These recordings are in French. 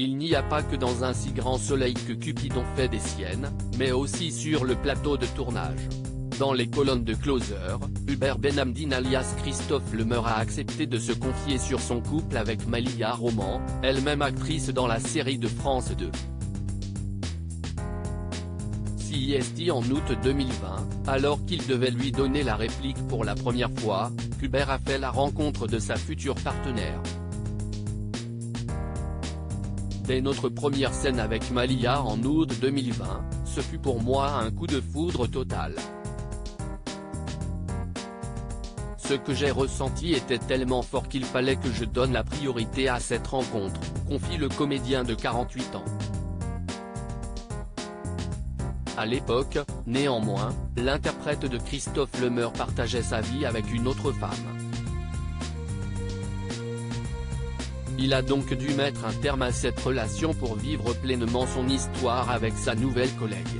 Il n'y a pas que dans un si grand soleil que Cupidon fait des siennes, mais aussi sur le plateau de tournage. Dans les colonnes de Closer, Hubert Benhamdine alias Christophe Lemeur a accepté de se confier sur son couple avec Malia Roman, elle-même actrice dans la série de France 2. CIST en août 2020, alors qu'il devait lui donner la réplique pour la première fois, Hubert a fait la rencontre de sa future partenaire. Dès notre première scène avec Malia en août 2020, ce fut pour moi un coup de foudre total. Ce que j'ai ressenti était tellement fort qu'il fallait que je donne la priorité à cette rencontre, confie le comédien de 48 ans. À l'époque, néanmoins, l'interprète de Christophe Lemeur partageait sa vie avec une autre femme. Il a donc dû mettre un terme à cette relation pour vivre pleinement son histoire avec sa nouvelle collègue.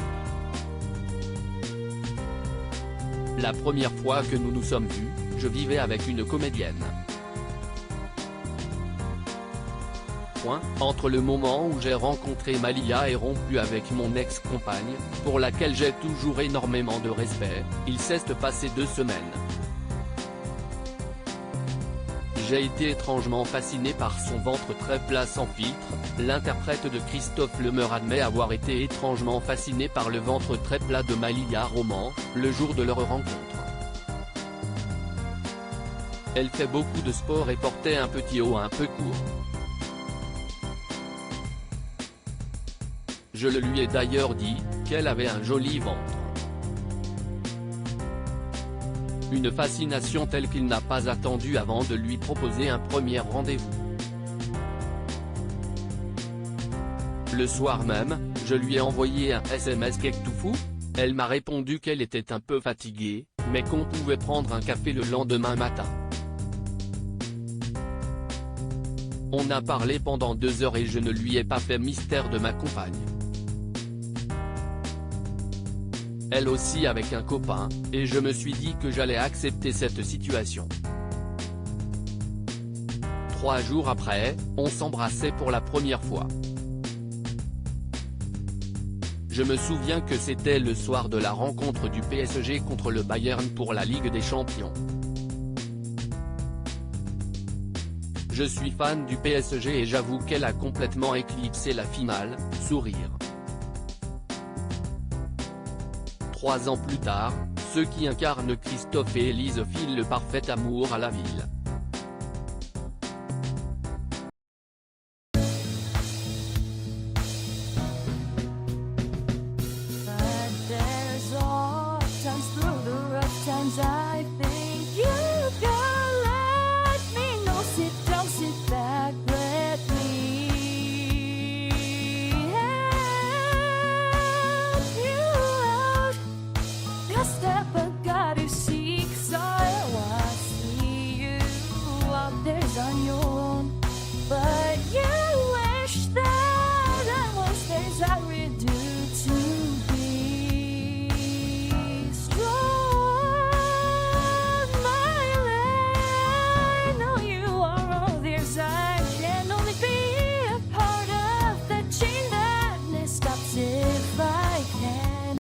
La première fois que nous nous sommes vus, je vivais avec une comédienne. Entre le moment où j'ai rencontré Malia et rompu avec mon ex-compagne, pour laquelle j'ai toujours énormément de respect, il s'est passé 2 semaines. J'ai été étrangement fasciné par son ventre très plat sans filtre. L'interprète de Christophe Lemeur admet avoir été étrangement fasciné par le ventre très plat de Malia Roman, le jour de leur rencontre. Elle fait beaucoup de sport et portait un petit haut un peu court. Je le lui ai d'ailleurs dit, qu'elle avait un joli ventre. Une fascination telle qu'il n'a pas attendu avant de lui proposer un premier rendez-vous. Le soir même, je lui ai envoyé un SMS Qu'est-ce que tu fous ? Elle m'a répondu qu'elle était un peu fatiguée, mais qu'on pouvait prendre un café le lendemain matin. On a parlé pendant 2 heures et je ne lui ai pas fait mystère de ma compagne. Elle aussi avec un copain, et je me suis dit que j'allais accepter cette situation. 3 jours après, on s'embrassait pour la première fois. Je me souviens que c'était le soir de la rencontre du PSG contre le Bayern pour la Ligue des Champions. Je suis fan du PSG et j'avoue qu'elle a complètement éclipsé la finale, sourire. 3 ans plus tard, ceux qui incarnent Christophe et Élise filent le parfait amour à la ville.